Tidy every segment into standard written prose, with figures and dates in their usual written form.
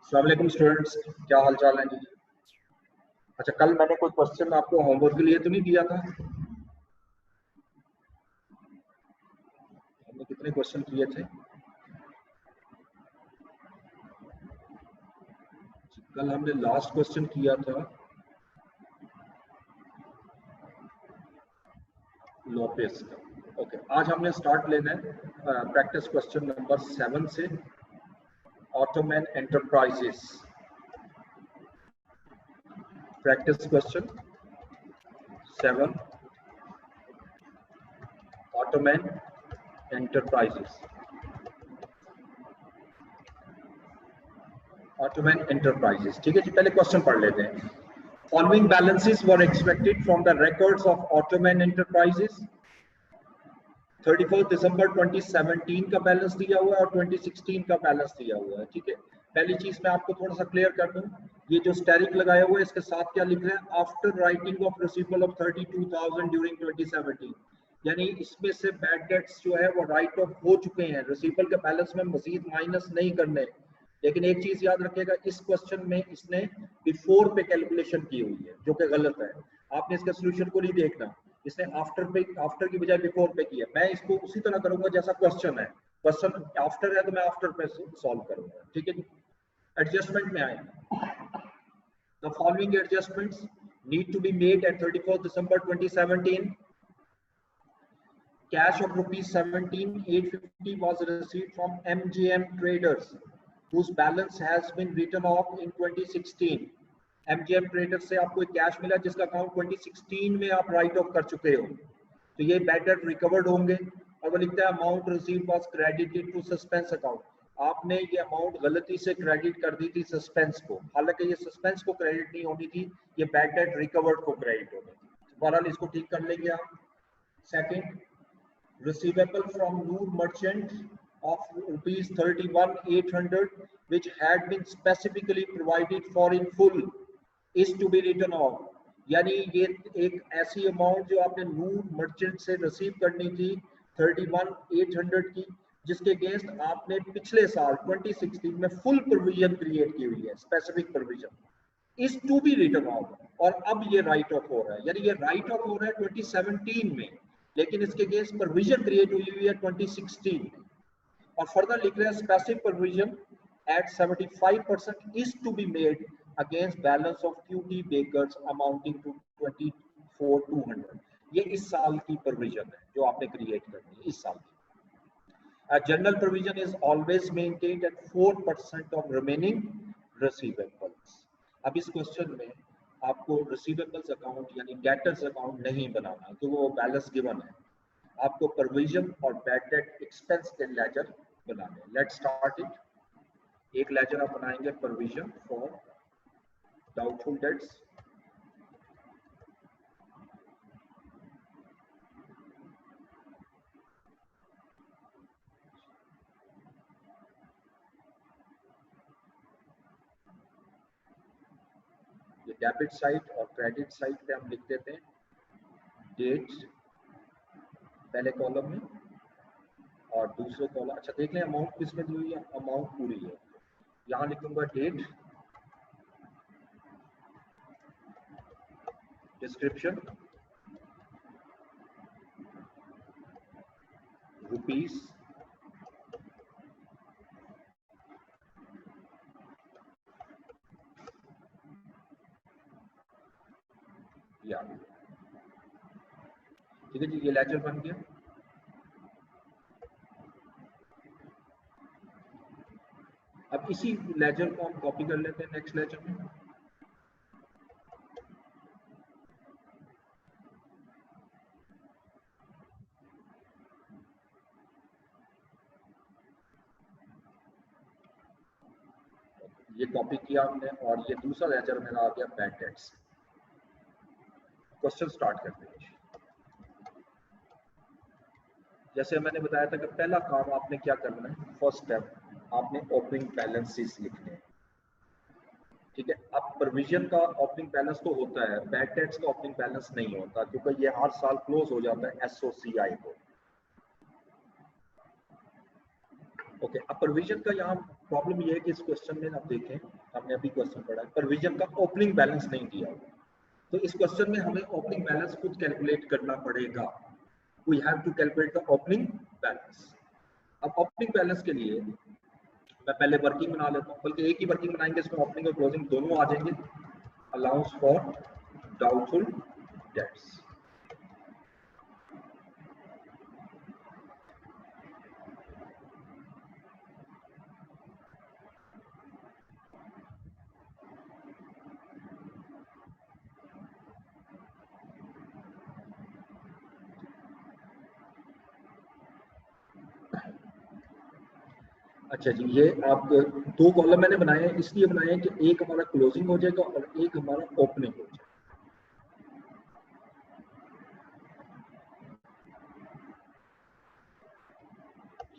अस्सलाम वालेकुम स्टूडेंट्स, क्या हाल चाल है जी। अच्छा, कल मैंने कोई क्वेश्चन आपको होमवर्क के लिए तो नहीं दिया था? हमने कितने क्वेश्चन किए थे? कल हमने लास्ट क्वेश्चन किया था लोपेस का। ओके, आज हमने स्टार्ट लेना है प्रैक्टिस क्वेश्चन नंबर 7 से, ottoman enterprises. Practice question 7, ottoman enterprises. Ottoman enterprises, ठीक है जी। पहले क्वेश्चन पढ़ लेते हैं। Following balances were expected from the records of ottoman enterprises. 31 December 2017 का बैलेंस दिया हुआ है और 2016 का बैलेंस दिया हुआ है, ठीक है। पहली चीज मैं आपको थोड़ा सा क्लियर कर दूं, ये जो स्टेरिक लगाया हुआ है इसके साथ क्या लिख रहा है? After writing of रिसीवल of 32,000 during 2017, यानी इसमें से बैड डेट्स जो है वो राइट ऑफ हो चुके हैं, रिसीवल के बैलेंस में मजीद माइनस नहीं करने। लेकिन एक चीज याद रखिएगा, इस क्वेश्चन में इसने बिफोर पे कैलकुलेशन की हुई है, जो कि गलत है। आपने इसके सोल्यूशन को नहीं देखना, इसने आफ्टर की बजाय बिफोर पे किया। मैं इसको उसी तरह करूंगा जैसा क्वेश्चन है। क्वेश्चन आफ्टर है तो मैं आफ्टर पे सॉल्व करूंगा, ठीक है। एडजस्टमेंट में आए, the following adjustments need to be made at 31 December 2017। Cash of rupees 17,850 was received from MGM Traders, whose balance has been written off in 2016. MGM Traders से आपको एक कैश मिला जिसका अकाउंट 2016 में आप राइट ऑफ कर चुके हो, तो ये बैड डेट रिकवर्ड होंगे। और वो लिखता है amount received was credited to suspense account. आपने ये अमाउंट गलती से क्रेडिट कर दी थी सस्पेंस को, हालांकि ये सस्पेंस को क्रेडिट नहीं होनी थी, ये बैड डेट रिकवर्ड को क्रेडिट होनी थी। बहरहाल इसको ठीक कर लेंगे आप। Second, receivable from Noor Merchant of rupees 31,800 which had been specifically provided for in full is to be written off। यानी ये एक ऐसी अमाउंट जो आपने नूर मर्चेंट से रिसीव करनी थी 31,800 की, जिसके अगेंस्ट आपने पिछले साल 2016 में फुल प्रोविजन क्रिएट की हुई है, specific provision, is to be written off. और अब ये राइट ऑफ हो रहा है, यानी ये राइट ऑफ हो रहा है 2017 में, लेकिन इसके अगेंस्ट प्रोविजन क्रिएट हुई हुई है 2016 में। और फर्दर लिख रहे हैं specific provision at 75% is to be made against balance of QT Bakers amounting to 24,200। ये इस साल की प्रोविजन है जो आपने क्रिएट करनी है इस साल की। A general provision is always maintained at 4% of remaining receivables। अब इस क्वेश्चन में आपको रिसीवेबल्स अकाउंट यानी डेटर्स अकाउंट नहीं बनाना क्योंकि वो बैलेंस गिवन है, आपको प्रोविजन और बैड डेट एक्सपेंस के लेजर बनाने। Let's start it. एक लेजर आप बनाएंगे प्रोविजन फॉर डाउटफुल डेट्स, ये डेबिट साइड और क्रेडिट साइड पे हम लिख देते हैं डेट पहले कॉलम में और दूसरे कॉलम। अच्छा देख लें अमाउंट किस में दी हुई है, अमाउंट पूरी है। यहाँ लिखूंगा डेट, डिस्क्रिप्शन रुपीस, या ठीक है जी, ये लेजर बन गया। अब इसी लेजर को हम कॉपी कर लेते हैं नेक्स्ट लेजर में। ये कॉपी किया हमने और ये दूसरा लेजर मेरा आ गया बैड डेट्स। क्वेश्चन स्टार्ट करते हैं। जैसे मैंने बताया था कि पहला काम आपने क्या करना है, फर्स्ट स्टेप आपने ओपनिंग बैलेंसेस लिखने हैं, ठीक है। अब प्रोविजन का ओपनिंग बैलेंस तो होता है, बैड डेट्स का ओपनिंग बैलेंस नहीं होता क्योंकि ये हर साल क्लोज हो जाता है एसओसीआई को। ओके, अब प्रोविजन का यहाँ प्रॉब्लम ये है कि इस क्वेश्चन में आप देखें, हमने अभी क्वेश्चन पढ़ा है, प्रोविजन का ओपनिंग बैलेंस नहीं दिया, तो इस क्वेश्चन में हमें ओपनिंग बैलेंस खुद कैलकुलेट करना पड़ेगा। We have to calculate the opening balance. अब ओपनिंग बैलेंस के लिए मैं पहले वर्किंग बना लेता हूँ, बल्कि एक ही वर्किंग बनाएंगे, इसमें ओपनिंग और क्लोजिंग दोनों आ जाएंगे। Allowance for doubtful debts. अच्छा जी, ये आप दो कॉलम मैंने बनाए हैं, इसलिए बनाए हैं कि एक हमारा क्लोजिंग हो जाएगा और एक हमारा ओपनिंग हो जाएगा।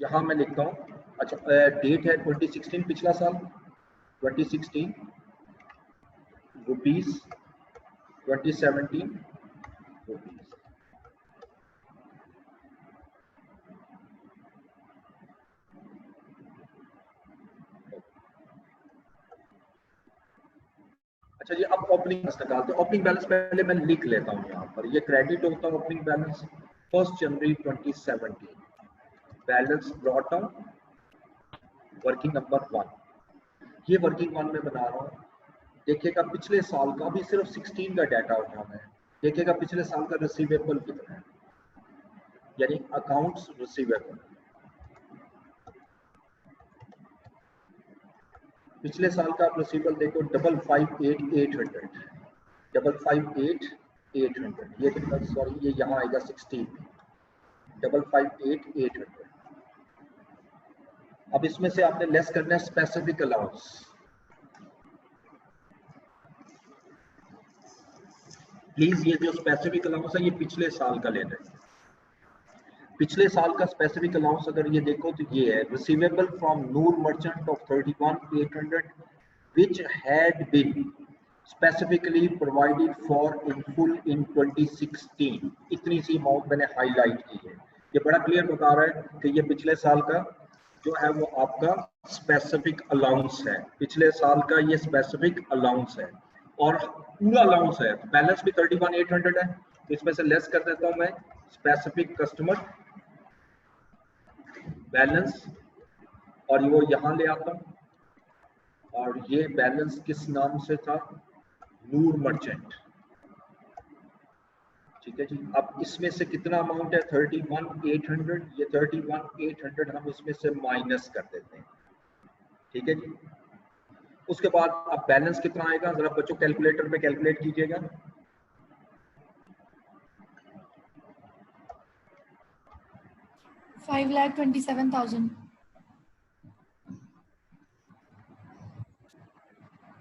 यहाँ मैं लिखता हूँ, अच्छा डेट है 2016, पिछला साल 2016, रुपीज 2017 रुपीज। अच्छा जी, अब ओपनिंग बैलेंस निकालते हैं। ओपनिंग बैलेंस पहले मैं लिख लेता हूँ यहाँ पर, ये क्रेडिट होता है ओपनिंग बैलेंस 1 जनवरी 2017, balance brought down, working number 1। ये वर्किंग 1 में बना रहा हूँ। देखिएगा पिछले साल का भी सिर्फ 16 का डाटा उठाना है। देखिएगा पिछले साल का रिसीवेबल कितना है, यानी अकाउंट्स रिसीवेबल। पिछले साल का आप रिसीवेबल देखो 558,800, 558,800, ये कितना, सॉरी ये यहाँ आएगा 16, 558,800। अब इसमें से आपने लेस करना है स्पेसिफिक अलाउंस। प्लीज ये जो स्पेसिफिक अलाउंस है ये पिछले साल का लेना है। पिछले साल का स्पेसिफिक अलाउंस अगर ये देखो तो ये है receivable from Noor merchant of 31,800 which had been specifically provided for in full in 2016। इतनी सी अमाउंट मैंने हाईलाइट की है। ये बड़ा क्लियर बता रहा है कि ये पिछले साल का जो है वो आपका स्पेसिफिक अलाउंस है, पिछले साल का ये स्पेसिफिक अलाउंस है और पूरा अलाउंस है। बैलेंस भी 31,800 है, इसमें से लेस कर देता हूं मैं स्पेसिफिक कस्टमर बैलेंस और वो यहां ले आता हूं, और ये बैलेंस किस नाम से था, नूर मर्चेंट, ठीक है जी। अब इसमें से कितना अमाउंट है 31,800, ये 31,800 हम इसमें से माइनस कर देते हैं, ठीक है जी। उसके बाद अब बैलेंस कितना आएगा, जरा बच्चों कैलकुलेटर पे कैलकुलेट कीजिएगा। $5,27,000।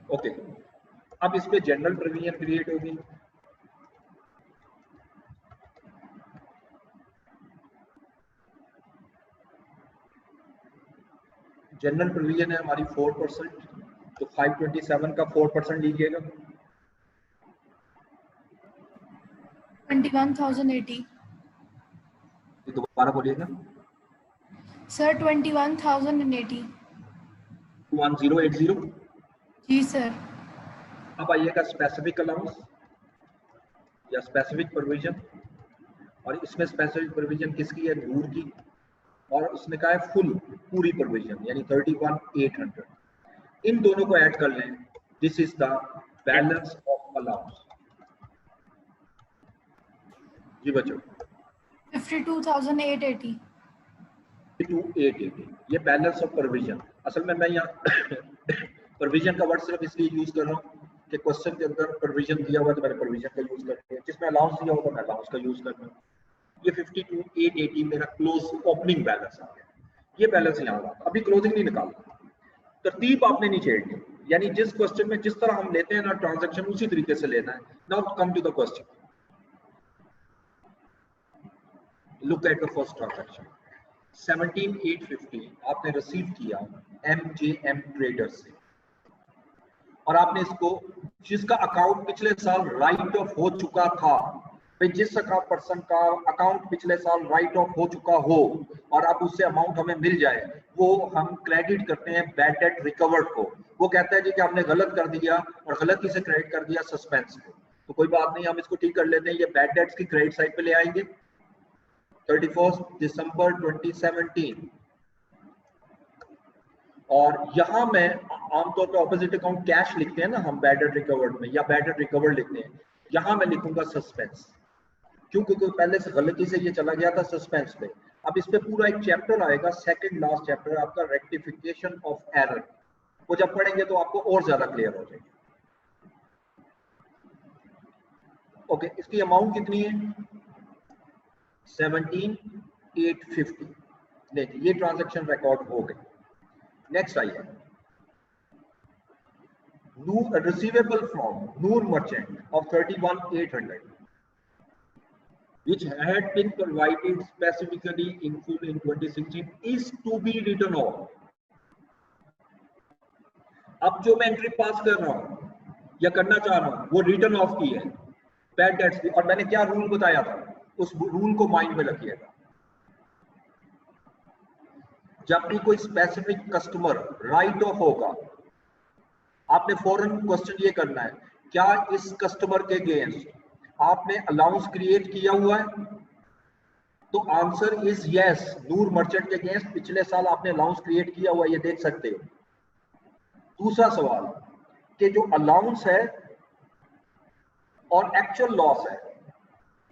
ओके, अब इस पे जनरल प्रोविजन क्रिएट होगी। जनरल प्रोविजन है हमारी 4%, तो 527 का 4% लीजिएगा 21,080। दोबारा बोलिएगा सर 21,080। 1080। जी सर। अब आइएगा स्पेसिफिक अलाउंस या स्पेसिफिक प्रोविजन, और इसमें स्पेसिफिक प्रोविजन किसकी है, नूर की, और उसने कहा है फुल पूरी प्रोविजन यानी 31,800। इन दोनों को ऐड कर लें, this is the balance of allowance. जी बच्चों 52,880। 880 ये बैलेंस ऑफ प्रोविजन। असल में मैं यहाँ प्रोविजन का वर्ड सिर्फ इसलिए यूज कर रहा हूँ कि क्वेश्चन के अंदर प्रोविजन दिया हुआ है तो मैंने प्रोविजन का यूज कर दिया, जिसमें अलाउंस दिया होगा मैं अलाउंस का यूज करता हूँ। ये 52,880 मेरा क्लोज ओपनिंग बैलेंस आ गया, ये बैलेंस यहाँ रहा। अभी क्लोजिंग नहीं निकालना, तरतीब आपने नहीं छेड़नी, यानी जिस क्वेश्चन में जिस तरह हम लेते हैं ना ट्रांजैक्शन उसी तरीके से लेना है। Now come to the question, look at the first transaction 17,850 आपने रिसीव किया MJM ट्रेडर्स से, और आपने इसको जिसका अकाउंट पिछले साल राइट ऑफ हो चुका था, भाई जिस पर्सन का अकाउंट पिछले साल राइट ऑफ हो चुका हो और अब उससे अमाउंट हमें मिल जाए, वो हम क्रेडिट करते हैं बैड डेट रिकवर्ड को। वो कहता है जी कि हमने गलत कर दिया और गलती से क्रेडिट कर दिया सस्पेंस को, तो कोई बात नहीं, हम इसको ठीक कर लेते हैं। ये बैड डेट्स की क्रेडिट साइड पे ले आएंगे 31 दिसंबर 2017, और यहां मैं आमतौर पे ऑपोजिट अकाउंट कैश लिखते हैं ना हम बैड डेट रिकवर्ड में, या बैड डेट रिकवर्ड लिखते हैं, यहां मैं लिखूंगा सस्पेंस, क्योंकि पहले से गलती से ये चला गया था सस्पेंस पे। अब इस पे पूरा एक चैप्टर आएगा, सेकंड लास्ट चैप्टर आपका, रेक्टिफिकेशन ऑफ एरर, वो जब पढ़ेंगे तो आपको और ज्यादा क्लियर हो जाएगी। ओके, इसकी अमाउंट कितनी है 17,850। देखिए ये ट्रांजैक्शन रिकॉर्ड हो गई। नेक्स्ट आइए, receivable from Noor merchant of 31,800 which had been provided specifically in full in 2016 is to be written off. अब जो मैं एंट्री पास कर रहा हूं या करना चाह रहा हूं वो रिटर्न ऑफ की है बैड डेट्स की, और मैंने क्या रूल बताया था उस रूल को माइंड में रखिएगा। जब भी कोई स्पेसिफिक कस्टमर राइट ऑफ होगा, आपने फौरन क्वेश्चन ये करना है, क्या इस कस्टमर के अगेंस्ट आपने अलाउंस क्रिएट किया हुआ है? तो answer is yes, Noor merchant के अगेंस्ट पिछले साल आपने अलाउंस क्रिएट किया हुआ है, ये देख सकते हो। दूसरा सवाल कि जो अलाउंस है और एक्चुअल लॉस है,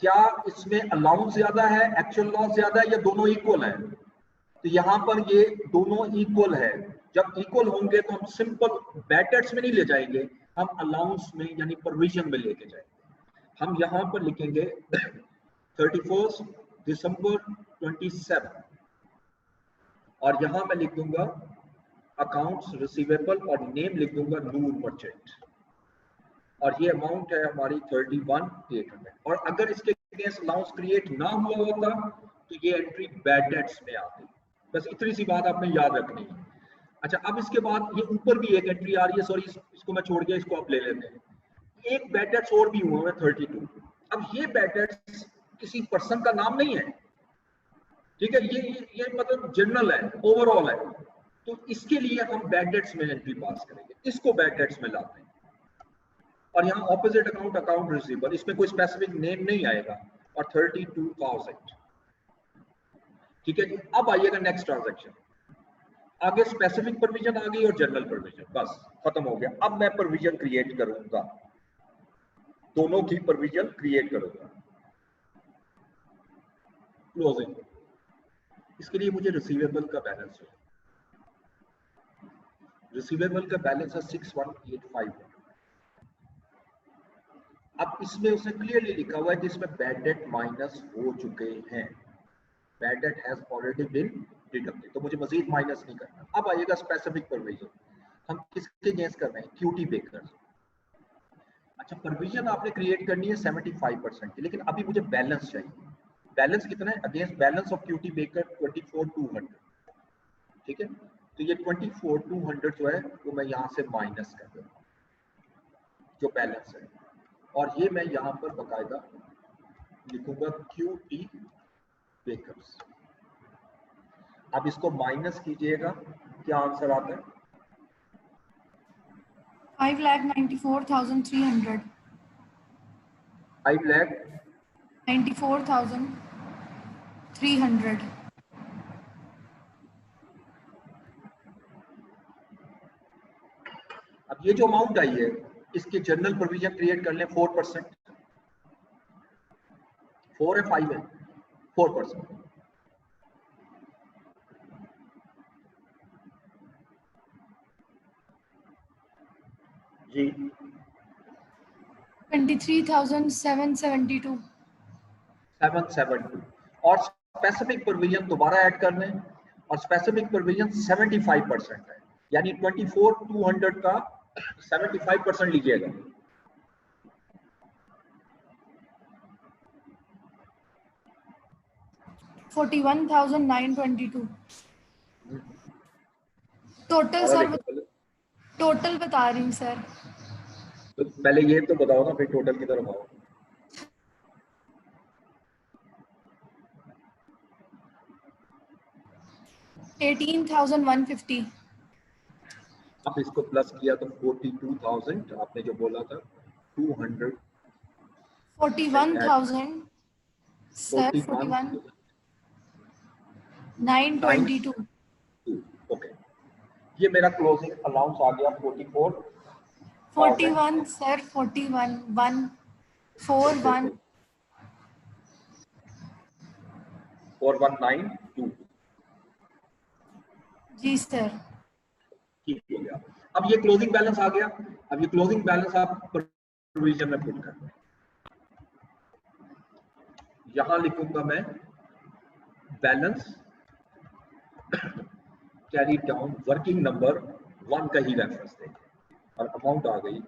क्या इसमें अलाउंस ज्यादा है, एक्चुअल लॉस ज्यादा है, या दोनों इक्वल है? तो यहां पर ये दोनों इक्वल है। जब इक्वल होंगे तो हम सिंपल बैड डेट्स में नहीं ले जाएंगे, हम अलाउंस में यानी प्रोविजन में लेके जाएंगे। हम यहां पर लिखेंगे 31 दिसंबर 27, और यहां मैं लिख दूंगा अकाउंट्स रिसीवेबल और नेम लिख दूंगा नूर मर्चेंट, और ये अमाउंट है हमारी 31,800। और अगर इसके अगेंस्ट अलाउंस क्रिएट ना हुआ होता तो ये एंट्री बैड डेट्स में आती। बस इतनी सी बात आपने याद रखनी है। अच्छा, अब इसके बाद ये ऊपर भी एक एंट्री आ रही है, सॉरी इसको मैं छोड़ गया, इसको आप ले लेते हैं। एक बैड डेट्स और भी हुआ है 32। अब ये बैड डेट्स किसी पर्सन का नाम नहीं है, ठीक है, ये मतलब जनरल है, ओवरऑल है, तो इसके लिए हम बैड डेट्स में एंट्री पास करेंगे, इसको बैड डेट्स में लाते हैं। और यहाँ ऑपोजिट अकाउंट अकाउंट रिसीवेबल, इसमें कोई स्पेसिफिक नेम नहीं आएगा, और 32,000, ठीक है। अब आइएगा नेक्स्ट ट्रांजैक्शन, आगे स्पेसिफिक प्रोविजन आ गई और जनरल प्रोविजन, बस खत्म हो गया। अब मैं प्रोविजन क्रिएट करूंगा, दोनों की प्रोविजन क्रिएट करूंगा। क्लोजिंग, इसके लिए मुझे रिसीवेबल का बैलेंस है, रिसीवेबल का बैलेंस है 6185। अब इसमें उसने क्लियरली लिखा हुआ है कि इसमें बैड डेट माइनस हो चुके हैं, bad debt has already been deducted, तो मुझे मजीद माइनस नहीं करना। अब आइएगा स्पेसिफिक प्रोविजन, हम किसके अगेंस्ट कर रहे हैं, क्यूटी बेकर। अच्छा, प्रोविजन आपने क्रिएट करनी है 75% की, लेकिन अभी मुझे बैलेंस चाहिए। बैलेंस कितना है against balance of QT Baker 24,200, ठीक है। तो ये 24,200 जो है वो मैं यहाँ से माइनस कर दूंगा जो बैलेंस है, और ये मैं यहाँ पर बकायदा लिखूंगा क्यूटी बेकर्स। अब इसको माइनस कीजिएगा, क्या आंसर आता है? 5,94,300। 5,94,300। अब ये जो अमाउंट आई है इसके जनरल प्रोविजन क्रिएट कर लें 4%। 4 है 5 है 4%। जी 23,772। 772 और स्पेसिफिक प्रोविजन दोबारा ऐड करने और स्पेसिफिक प्रोविजन 75% है, यानी 24,200 का 75% लीजिएगा। $41,922 टोटल सर, टोटल बता रही हूँ सर। तो पहले ये तो बताओ ना, फिर टोटल की तरफ आओ। $18,150। आप इसको प्लस किया तो 42,000 आपने जो बोला था 200 41,000 सर, 41,922। ओके, ये मेरा क्लोजिंग अलाउंस आ गया 41 सर, 41 4192 जी सर। ठीक हो गया। अब ये क्लोजिंग बैलेंस आ गया। अब ये क्लोजिंग बैलेंस आप प्रोविजन में पुट करना है। यहां लिखूंगा मैं balance carry down working number 1 का ही रेफरेंस देंगे और अमाउंट आ गई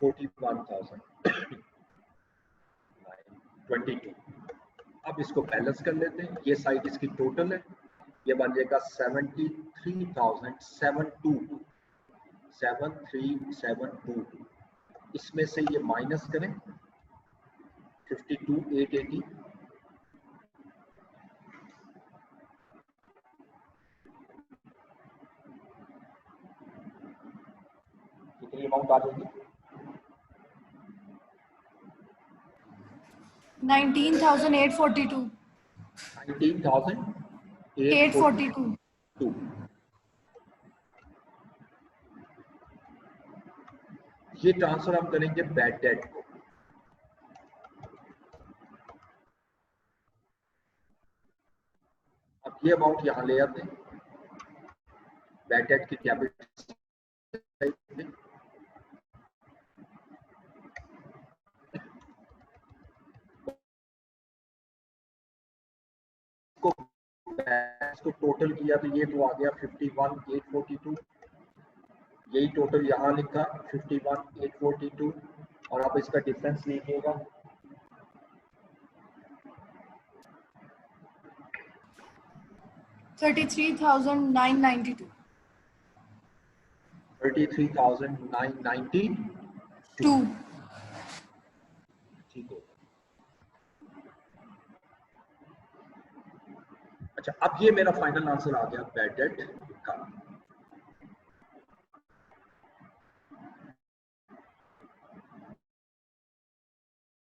41,922। अब इसको बैलेंस कर लेते हैं। ये साइड इसकी टोटल है, ये बन जाएगा 73,722। इसमें से ये माइनस करें 52,880। कितनी अमाउंट आ जाएगी? 19,842। 19,842। ये ट्रांसफर हम करेंगे बैड डेट को। अब ये अमाउंट यहां ले आते हैं बैड डेट की कैपिटल को टोटल किया तो ये तो आ गया 51,842। यही टोटल यहाँ लिखा 51,842 और आप इसका डिफरेंस लीजिएगा 33,992। 33,992। ठीक हो। अच्छा, अब ये मेरा फाइनल आंसर आ गया बैड डेट का।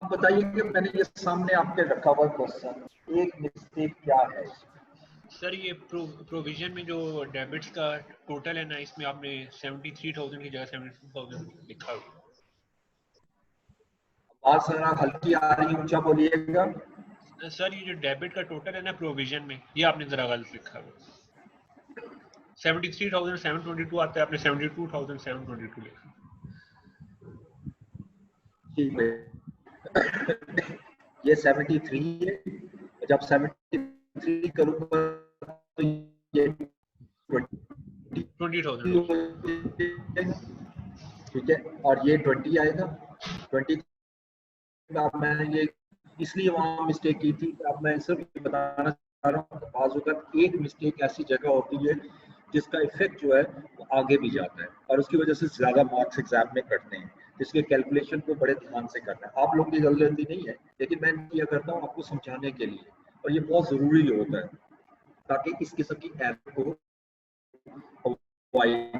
बताइए कि मैंने ये सामने आपके रखा हुआ क्वेश्चन, एक मिस्टेक क्या है? सर ये प्रोविजन में जो डेबिट्स का टोटल है ना, इसमें आपने 73,000 की जगह 72,000 लिखा हुआ। बात सर हल्की आ रही, ऊंचा बोलिएगा। सर ये जो डेबिट का टोटल है ना प्रोविजन में, ये आपने जरा गलत लिखा हुआ। 73,722 आता है, आपने 72,722 लिखा। ठीक है, ये 73 है, जब 73 करूंगा तो ये 20,000। ठीक है, और ये 20 आएगा। 20 मैंने ये इसलिए वहां मिस्टेक की थी। अब मैं सिर्फ बताना चाह रहा हूँ, बाज़ वक़्त एक मिस्टेक ऐसी जगह होती है जिसका इफेक्ट जो है वो आगे भी जाता है और उसकी वजह से ज्यादा मार्क्स एग्जाम में कटते हैं। इसके कैलकुलेशन को बड़े ध्यान से करना है। आप लोग की जल्दी नहीं है, लेकिन मैं किया करता हूँ आपको समझाने के लिए, और ये बहुत जरूरी होता है ताकि इस किस्म की एरर को अवॉइड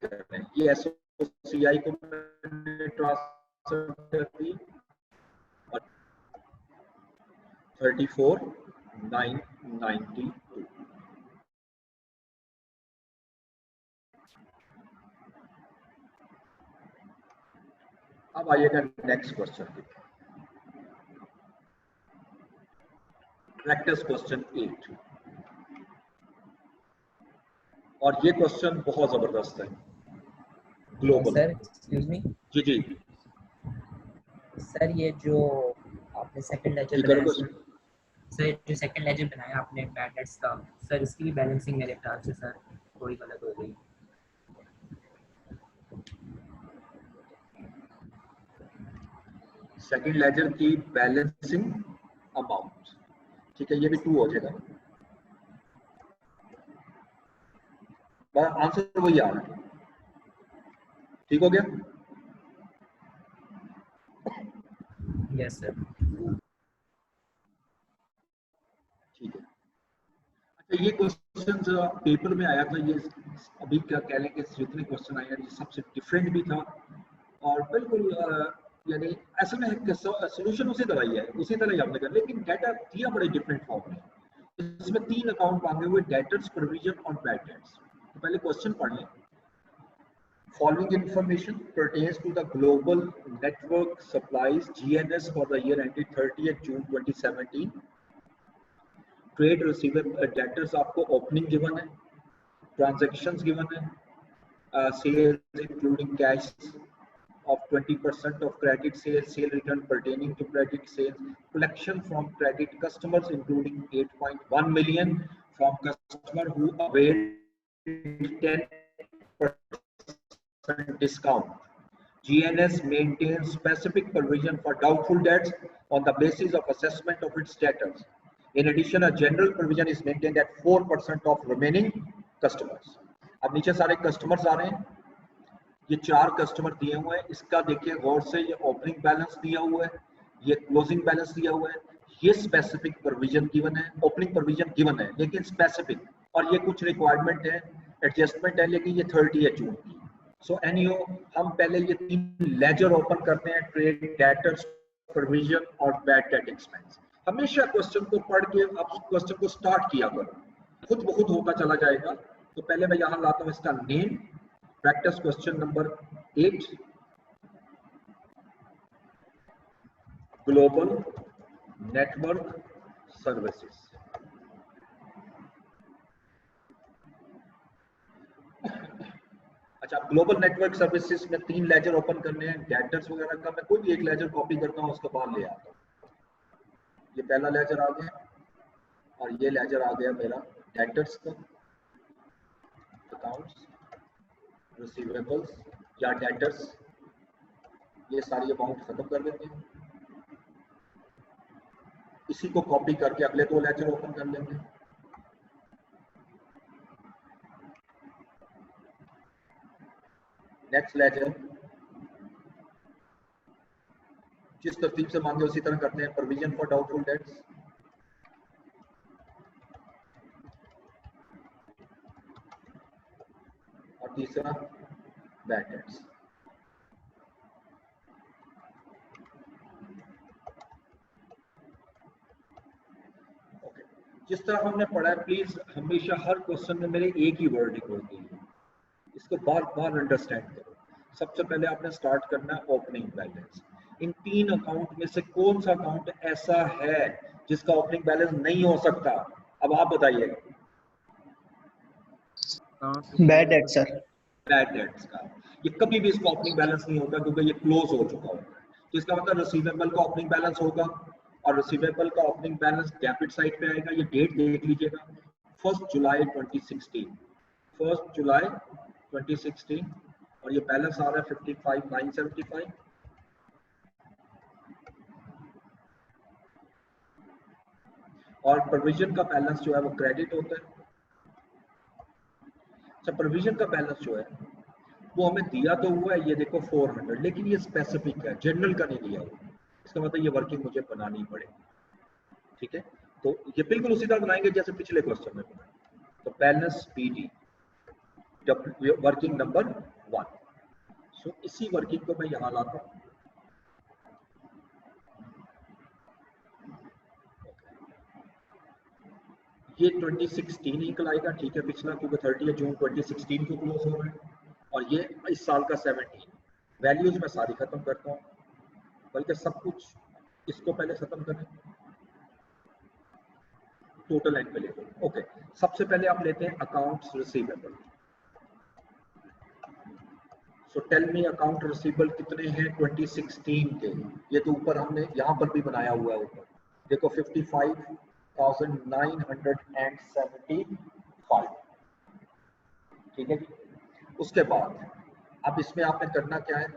करें। ये SOCI को मैंने ट्रांसफर कर दी 34,992। अब आइएगा नेक्स्ट क्वेश्चन की। प्रैक्टिस क्वेश्चन 8 और ये क्वेश्चन बहुत जबरदस्त है। ग्लोबल सर एक्सक्यूज मी जी जी सर, ये जो आपने सेकंड लेजर बनाया सर, जो सेकंड लेजर बनाया आपने बैड डेट्स का, सर इसकी भी बैलेंसिंग मेरे ख्याल से सर थोड़ी गलत हो गई। सेकंड लेजर की बैलेंसिंग अमाउंट, ठीक है, ये भी 2 हो जाएगा। आंसर वही आ रहा है, ठीक हो गया? Yes sir. ठीक है। अच्छा, ये क्वेश्चन पेपर में आया था, ये अभी क्या कह लें कि जितने क्वेश्चन आए हैं ये सबसे डिफरेंट भी था और बिल्कुल यानी ऐसा में सोल्यूशन उसी तरह ही है, उसी तरह ही आपने कर, लेकिन डाटा दिया बड़े डिफरेंट फॉर्म में। इसमें 3 अकाउंट मांगे हुए, डेटर्स, प्रोविजन और बैड डेट्स। तो पहले क्वेश्चन पढ़ लें। Following information pertains to the global network supplies GNS for the year ended 30th June 2017. Trade receivable debtors आपको opening given है, transactions given है, sales including cash of 20% of credit sales, sale return pertaining to credit sales, collection from credit customers including 8.1 million from customer who availed 10% discount. GNS maintains specific provision for doubtful debts on the basis of assessment of its debtors. In addition, a general provision is maintained at 4% of remaining customers. अब नीचे सारे customers आ रहे हैं, ये 4 customer दिए हुए हैं। इसका देखिए गौर से, ये ओपनिंग बैलेंस दिया हुआ है, ये क्लोजिंग बैलेंस दिया हुआ है, ये स्पेसिफिक प्रोविजन गिवन है, ओपनिंग प्रोविजन गिवन है लेकिन स्पेसिफिक, और ये कुछ रिक्वायरमेंट है, एडजस्टमेंट है, लेकिन ये 30 जून की। सो एनीहो हम पहले ये 3 लेजर ओपन करते हैं, ट्रेड, डेटर्स, प्रोविजन और बैड डेट एक्सपेंस। हमेशा क्वेश्चन को पढ़ के आप क्वेश्चन को स्टार्ट किया करो, खुद ब खुद होता चला जाएगा। तो पहले मैं यहाँ लाता हूँ इसका name, practice question number 8, global network services. अच्छा, ग्लोबल नेटवर्क सर्विसेज में 3 लेजर ओपन करने हैं, डेटर्स वगैरह का मैं कोई भी एक लेजर कॉपी करता हूँ, उसके बाद ले आता हूँ। ये पहला लेजर आ गया और ये लेजर आ गया मेरा डेटर्स का, अकाउंट्स, रिसीवेबल्स या डेटर्स, ये सारी अमाउंट खत्म कर देते हैं। इसी को कॉपी करके अगले 2 लेजर ओपन कर लेंगे। नेक्स्ट लेजर जिस तरतीब से मांगे उसी तरह करते हैं, प्रोविजन फॉर डाउटफुल डेट्स, और तीसरा बैड डेट्स। ओके, जिस तरह हमने पढ़ा है, प्लीज हमेशा हर क्वेश्चन में मेरे एक ही वर्डिंग होती है, इसको बार बार अंडरस्टैंड करो। सबसे पहले आपने स्टार्ट करना है ओपनिंग बैलेंस। इन 3 अकाउंट में से कौन सा अकाउंट ऐसा है जिसका ओपनिंग बैलेंस नहीं हो सकता? अब आप बताइए। Bad debt sir. Bad debts का ये कभी भी इसका ओपनिंग बैलेंस नहीं होगा क्योंकि ये क्लोज हो चुका होगा। तो इसका मतलब रिसीवेबल का ओपनिंग बैलेंस होगा, और रिसीवेबल का ओपनिंग बैलेंस डेबिट साइड पे आएगा। ये डेट देख लीजिएगा, 1 जुलाई 2016, 1 जुलाई 2016, और ये बैलेंस आ रहा है 55,975। और प्रोविजन का बैलेंस जो है वो क्रेडिट होता है। अच्छा, प्रोविजन का बैलेंस जो है वो हमें दिया तो हुआ है, ये देखो 400, लेकिन ये स्पेसिफिक है, जनरल का नहीं दिया हुआ। इसका मतलब ये वर्किंग मुझे बनानी पड़ेगी, ठीक है। तो ये बिल्कुल उसी तरह बनाएंगे जैसे पिछले क्वेश्चन में बनाए। तो बैलेंस पीडी वर्किंग नंबर 1। सो इसी वर्किंग को मैं यहाँ लाता हूँ। ये 2016 निकल आएगा, ठीक है, पिछला, क्योंकि 30 जून 2016 को क्लोज हो रहा है, और ये इस साल का 17। वैल्यूज मैं सारी खत्म करता हूँ, बल्कि सब कुछ इसको पहले खत्म करें। Total and payable. ओके, सबसे पहले आप लेते हैं accounts receivable. So tell me account receivable कितने हैं 2016 के। ये तो ऊपर हमने यहाँ पर भी बनाया हुआ है, ऊपर देखो 55,975। ठीक है जी। उसके बाद अब इसमें आपने करना क्या है,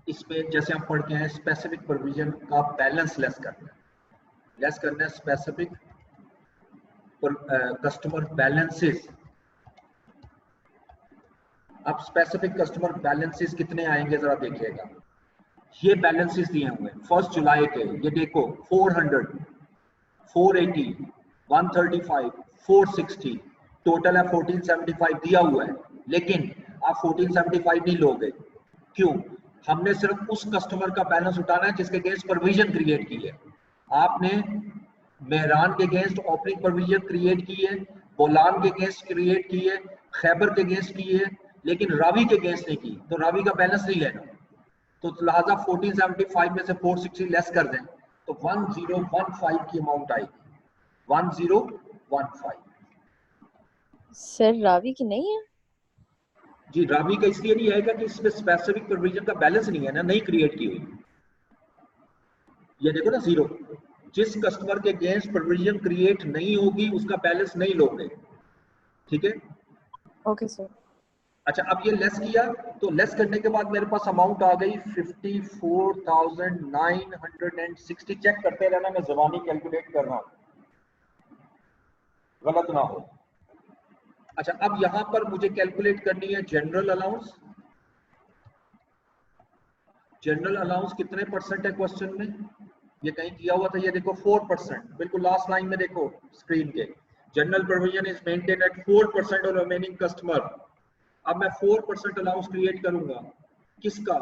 इसमें जैसे हम पढ़ के हैं स्पेसिफिक प्रोविजन का बैलेंस लेस करना है स्पेसिफिक कस्टमर बैलेंसेस। अब स्पेसिफिक कस्टमर बैलेंसेस कितने आएंगे जरा देखिएगा। ये बैलेंसेस दिए हुए हैं 1 जुलाई के, ये देखो 400, 480, 135, 460, टोटल है 1475 दिया हुआ है। लेकिन आप 1475 नहीं लोगे, क्यों? हमने सिर्फ उस कस्टमर का बैलेंस उठाना है जिसके अगेंस्ट प्रोविजन क्रिएट की है। आपने मेहरान के अगेंस्ट ओपनिंग प्रोविजन क्रिएट की है, बोलान के अगेंस्ट क्रिएट की है, खैबर के अगेंस्ट की है, लेकिन रावी के अगेंस्ट नहीं की, तो रावी का बैलेंस नहीं लेना। तो लिहाजा 1475 में से 460 लेस कर दें तो 1015 की अमाउंट आएगी, 1015। सर रावी की नहीं है जी, रावी का इसलिए नहीं आएगा कि इसमें स्पेसिफिक प्रोविजन का बैलेंस नहीं है ना, नहीं क्रिएट की हुई। ये देखो ना 0, जिस कस्टमर के अगेंस्ट प्रोविजन क्रिएट नहीं होगी उसका बैलेंस नहीं लोगे। ठीक है, ओके सर। अच्छा, अब ये लेस किया तो लेस करने के बाद मेरे पास अमाउंट आ गई 54,960। चेक करते रहना, मैं ज़बानी कैलकुलेट कर रहा हूं, गलत ना हो। अच्छा, अब यहां पर मुझे कैलकुलेट करनी है जनरल अलाउंस। जनरल अलाउंस कितने परसेंट है क्वेश्चन में? ये कहीं दिया हुआ था, ये देखो 4%, बिल्कुल लास्ट लाइन में देखो स्क्रीन के, general provision is maintain at 4% of remaining customer. अब मैं 4% अलाउंस क्रिएट करूंगा, किसका?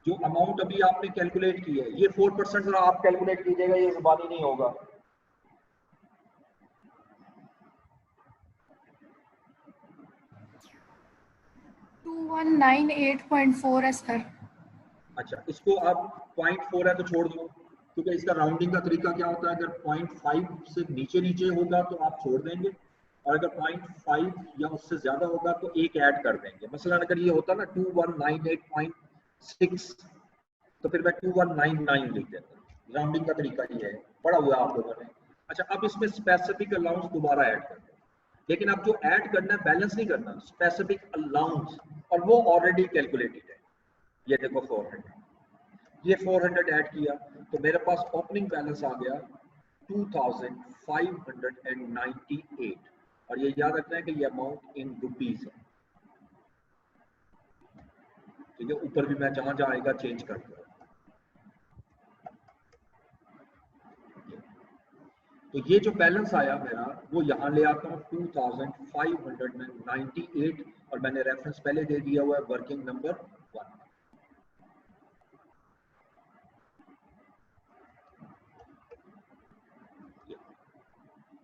जो अमाउंट अभी आपने कैलकुलेट की है, ये 4% जरा आप कैलकुलेट कीजिएगा, ये जुबानी नहीं होगा। टू 198.4 है सर। अच्छा, इसको आप 0.4 है तो छोड़ दो, क्योंकि इसका राउंडिंग का तरीका क्या होता है, अगर 0.5 से नीचे नीचे होगा तो आप छोड़ देंगे, और अगर 0.5 या उससे ज्यादा होगा तो एक ऐड कर देंगे। मसलन अगर ये होता ना 2198.6 तो फिर मैं 2199 लिख देता। राउंडिंग का तरीका ये है, पढ़ा हुआ आप लोगों ने। अच्छा, अब इसमें स्पेसिफिक अलाउंस दोबारा ऐड कर दें, लेकिन अब जो ऐड करना है बैलेंस नहीं करना, स्पेसिफिक अलाउंस, और वो ऑलरेडी कैलकुलेटेड है। ये देखो 400, ये 400 ऐड किया तो मेरे पास ओपनिंग बैलेंस आ गया 2598, और ये याद रखना है कि ये अमाउंट इन रुपीज है। ठीक है, ऊपर भी मैं जहां जहां आएगा चेंज कर दूंगा। तो ये जो बैलेंस आया मेरा, वो यहाँ ले आता हूँ 2598, और मैंने रेफरेंस पहले दे दिया हुआ है वर्किंग नंबर 1।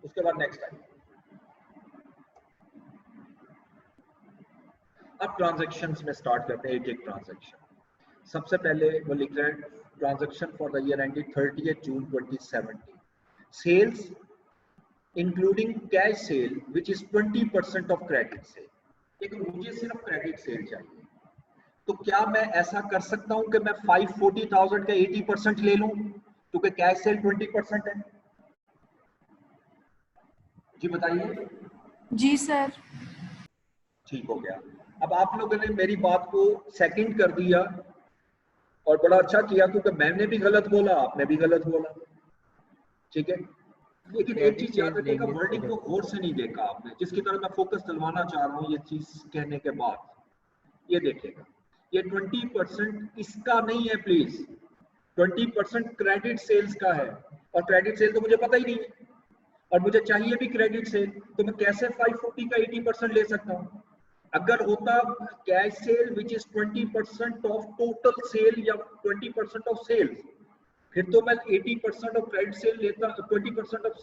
उसके बाद नेक्स्ट आइए। अब ट्रांजैक्शंस में स्टार्ट करते हैं, एक ट्रांजैक्शन। सबसे पहले वो लिख रहे हैं transaction for the year ended 30 June 2017, sales including cash sale which is 20% of credit sale. लेकिन मुझे सिर्फ क्रेडिट सेल चाहिए, तो क्या मैं ऐसा कर सकता हूं कि मैं 540,000 का 80% ले लूं, क्योंकि कैश सेल 20% है? जी बताइए। जी सर। ठीक हो गया। अब आप लोगों ने मेरी बात को सेकंड कर दिया और बड़ा अच्छा किया, क्योंकि मैंने भी गलत बोला, आपने भी गलत बोला। ठीक है, लेकिन एक चीज याद रखिएगा, वर्डिंग को गौर से नहीं देखा आपने, जिसकी तरफ मैं फोकस दिलवाना चाह रहा हूँ ये चीज कहने के बाद। ये देखिएगा, ये 20% इसका नहीं है प्लीज, 20% क्रेडिट सेल्स का है, और क्रेडिट सेल तो मुझे पता ही नहीं है, और मुझे चाहिए भी क्रेडिट सेल, तो मैं कैसे 540 का 80% ले सकता हूँ? अगर होता cash sale which is 20% of total sale या 20% ऑफ सेल्स, फिर तो मैं 80% ऑफ क्रेडिट सेल लेता, 20% ऑफ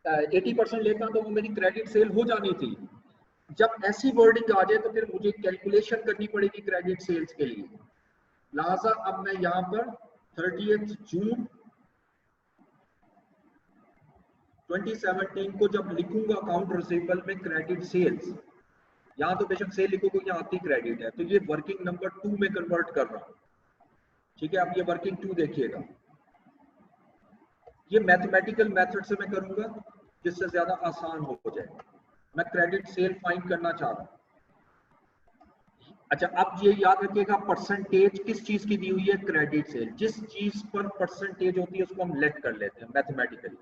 80% लेता तो वो मेरी क्रेडिट सेल हो जानी थी। जब ऐसी वर्डिंग आ जाए तो फिर मुझे कैलकुलेशन करनी पड़ेगी क्रेडिट सेल्स के लिए। लिहाजा अब मैं यहाँ पर 30 जून 2017 को जब लिखूंगा अकाउंट रिसीवेबल में क्रेडिट सेल्स, यहाँ तो बेशक सेल लिखोगे, यहाँ आती क्रेडिट है, तो ये वर्किंग नंबर 2 में कन्वर्ट कर रहा हूँ। ठीक है, आप ये वर्किंग 2 देखिएगा। ये मैथमेटिकल मेथड से मैं करूंगा जिससे ज्यादा आसान हो जाए। मैं क्रेडिट सेल फाइंड करना चाह रहा हूँ। अच्छा, अब ये याद रखिएगा, परसेंटेज किस चीज की दी हुई है? Credit sale. जिस चीज पर परसेंटेज होती है उसको हम लेट कर लेते हैं mathematically.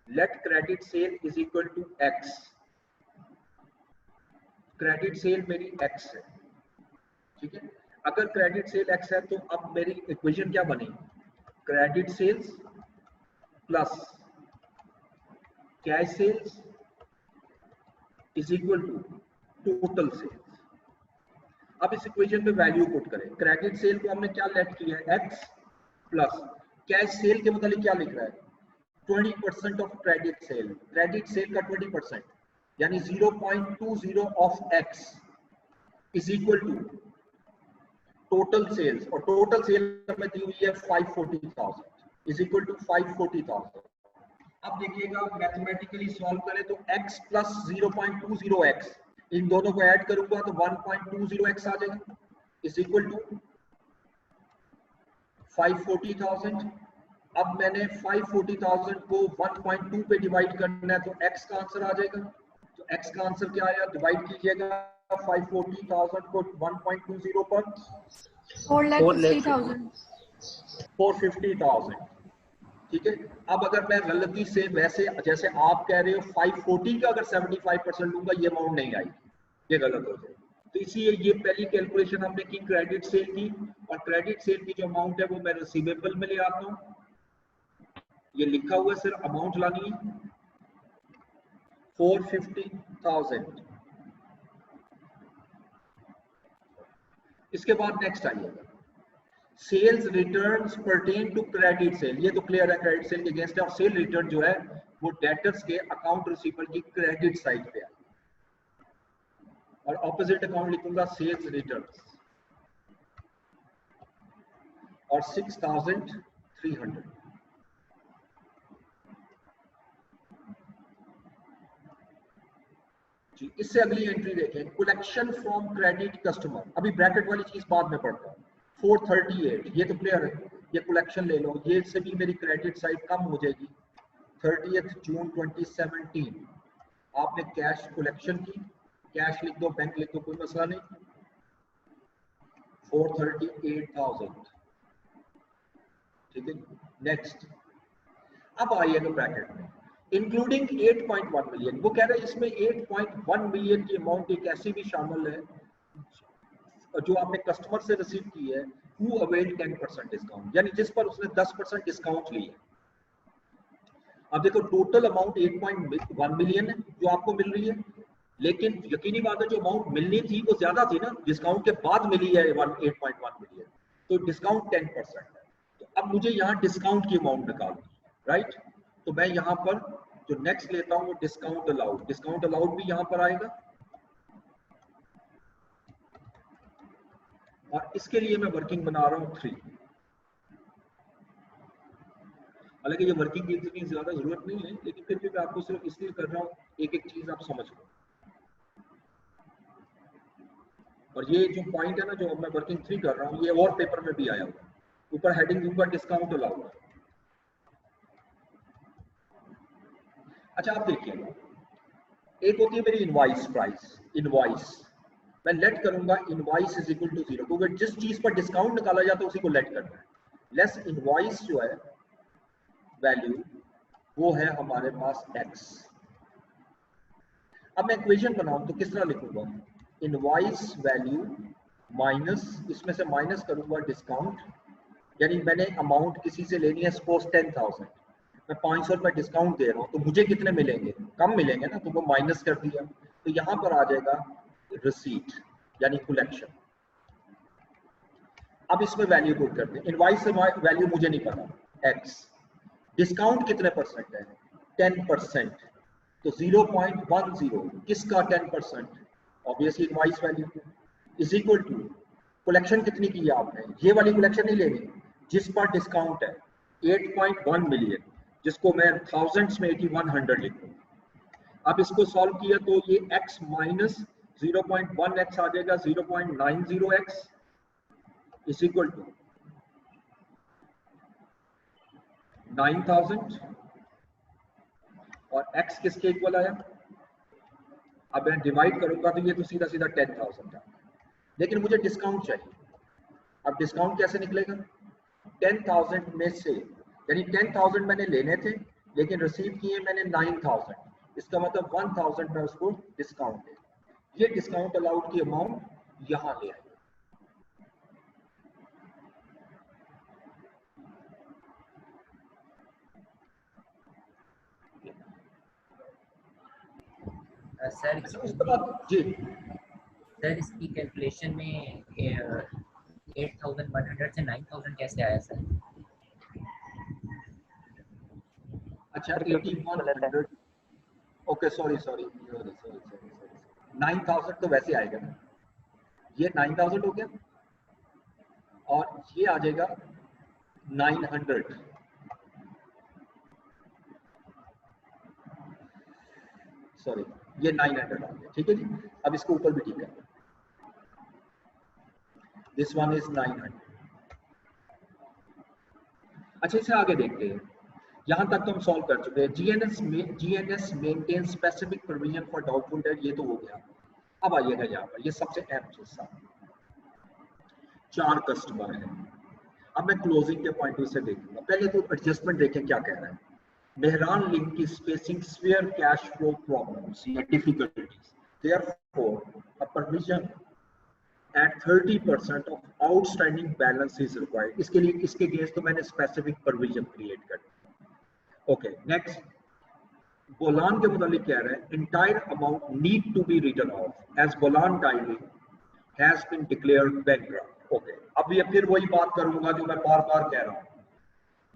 Let credit sale is equal to x. Credit sale मेरी एक्स है, ठीक है। अगर क्रेडिट सेल एक्स है तो अब मेरी इक्वेशन क्या बनी? Credit sales plus cash sales is equal to total sales. अब इस इक्वेशन में वैल्यू पुट करें। क्रेडिट सेल को हमने क्या लेट किया है? एक्स प्लस कैश सेल के मतलब क्या लिख रहा है? 20% of credit sale. Credit sale का 20% यानी 0.20 of x is equal to total sales, और टोटल सेल में दी हुई है 540,000 इज इक्वल टू 540,000। अब देखिएगा मैथमेटिकली सॉल्व करें तो x प्लस 0.20x, इन दोनों को ऐड करूंगा तो 1.20x आ जाएगा इज इक्वल टू 540,000। अब मैंने 540,000 को 1.2 पे डिवाइड करना है तो x का आंसर आ जाएगा। तो x का आंसर क्या आया? डिवाइड कीजिएगा 540,000 को 1.20 पर 4,50,000। 450,000। ठीक है। अब अगर मैं गलती से वैसे जैसे आप कह रहे हो 540 का अगर 75% लूंगा ये अमाउंट नहीं आएगी, ये गलत हो जाएगी। तो इसलिए ये पहली कैलकुलेशन हमने की क्रेडिट सेल की, और क्रेडिट सेल की जो अमाउंट है वो मैं रिसीवेबल में ले आता हूँ। ये लिखा हुआ है, सिर्फ अमाउंट लानी है 450,000। इसके बाद नेक्स्ट आइएगा, sales returns pertain to credit sale. ये तो क्लियर है क्रेडिट सेल के अगेंस्ट है, और सेल रिटर्न जो है वो डेटर्स के अकाउंट रिसीवेबल की क्रेडिट साइड पे है, और ऑपोजिट अकाउंट लिखूंगा सेल्स रिटर्न्स, और 6,300। जी, इससे अगली एंट्री देखें, कलेक्शन फ्रॉम क्रेडिट कस्टमर। अभी ब्रैकेट वाली चीज बाद में पढ़ता हूँ। 438, ये तो क्लियर है, ये कलेक्शन ले लो, ये से भी मेरी क्रेडिट साइड कम हो जाएगी। 30 जून 2017 आपने कैश कलेक्शन की, कैश लिख दो, बैंक लिख दो, कोई मसला नहीं। 438,000, ठीक है। नेक्स्ट, अब आइएगा ब्रैकेट में, इंक्लूडिंग 8.1 मिलियन। वो कह रहे हैं इसमें 8.1 मिलियन की अमाउंट एक ऐसी भी शामिल है जो आपने कस्टमर से रिसीव की है, who availed 10% डिस्काउंट, यानी जिस पर उसने 10% डिस्काउंट ली है। अब देखो टोटल अमाउंट 8.1 मिलियन है जो आपको मिल रही है, लेकिन यकीनी बात है जो अमाउंट मिलनी थी वो ज्यादा थी ना, डिस्काउंट के बाद मिली है 8.1 मिलियन, तो डिस्काउंट 10% है। तो अब मुझे यहाँ डिस्काउंट की अमाउंट निकालनी है, राइट। तो मैं यहाँ पर जो नेक्स्ट लेता हूँ वो डिस्काउंट अलाउड, डिस्काउंट अलाउड भी यहाँ पर आएगा, और इसके लिए मैं वर्किंग बना रहा हूँ 3। हालांकि ये वर्किंग की इतनी ज्यादा जरूरत नहीं है, लेकिन फिर भी मैं आपको सिर्फ इसलिए कर रहा हूँ एक एक चीज आप समझ लो। और ये जो पॉइंट है ना जो मैं वर्किंग 3 कर रहा हूँ, ये और पेपर में भी आया हुआ, ऊपर हेडिंग दूंगा डिस्काउंट अलाउड। अच्छा, आप देखिएगा, एक होती है मेरी इनवॉइस प्राइस, इनवॉइस मैं लेट करूंगा इनवॉइस इज इक्वल टू 0, क्योंकि जिस चीज पर डिस्काउंट निकाला जाता है उसी को लेट करना है। लेस इनवॉइस जो है वैल्यू वो है हमारे पास x। अब मैं इक्वेशन बनाऊं तो किस तरह लिखूंगा, इनवॉइस वैल्यू माइनस, इसमें से माइनस करूंगा डिस्काउंट, यानी मैंने अमाउंट किसी से लेनी है सपोज 10,000, मैं 500 रुपए डिस्काउंट दे रहा हूँ, तो मुझे कितने मिलेंगे? कम मिलेंगे ना, तो वो माइनस कर दिया, तो यहाँ पर आ जाएगा रिसीट यानी कलेक्शन। अब इसमें वैल्यू पुट करते हैं, इनवॉइस से वैल्यू मुझे नहीं पता x, डिस्काउंट कितने परसेंट है? 10%, तो 0.10 किसका 10%? Obviously invoice value is equal to collection कितनी की है आपने, ये वाली कलेक्शन नहीं लेनी जिस पर डिस्काउंट है 8.1 मिलियन, जिसको मैं थाउजेंड्स में 8100 लिखूं। अब इसको सॉल्व किया तो ये x माइनस 0.1x आ जाएगा 0.90x इज इक्वल टू 9000 और x किसके इक्वल आया? अब मैं डिवाइड करूंगा तो ये तो सीधा सीधा 10,000 है, लेकिन मुझे डिस्काउंट चाहिए। अब डिस्काउंट कैसे निकलेगा? 10,000 में से, यानी 10,000 मैंने लेने थे लेकिन रिसीव किए मैंने 9,000, इसका मतलब 1,000 में उसको डिस्काउंट है। ये डिस्काउंट अलाउड की अमाउंट यहां ले आए। सर उसके बाद जी सर इसकी कैलकुलेशन में 8,100 से 9,000 कैसे आया सर? अच्छा 8100 ओके सॉरी 9,000 तो वैसे आएगा ना, ये 9,000 हो गया और ये आ जाएगा 900। सॉरी ये 900 आ गया, ठीक है जी। अब इसको ऊपर भी ठीक है, दिस वन इज 900। अच्छा इसे आगे देखते हैं। यहां तक तो हम सॉल्व कर चुके हैं। GNS maintain specific provision for doubtful debt, ये तो हो गया। अब आइएगा यहाँ पर, ये सबसे अहम हिस्सा, 4 कस्टमर हैं। अब मैं क्लोजिंग के पॉइंट से देखूंगा। पहले तो एडजस्टमेंट देखें क्या कह रहा है। Mehran Link is facing severe cash flow problems or difficulties. Therefore, a provision at 30% of outstanding balance is required. इसके लिए इसके against तो मैंने specific provision create कर दिया। Okay, next. बोलान के मुतालिक कह रहे हैं entire amount need to be written off as Bolan Dairy has been declared bankrupt. Okay, अब ये फिर वही बात करूंगा जो मैं बार बार कह रहा हूँ।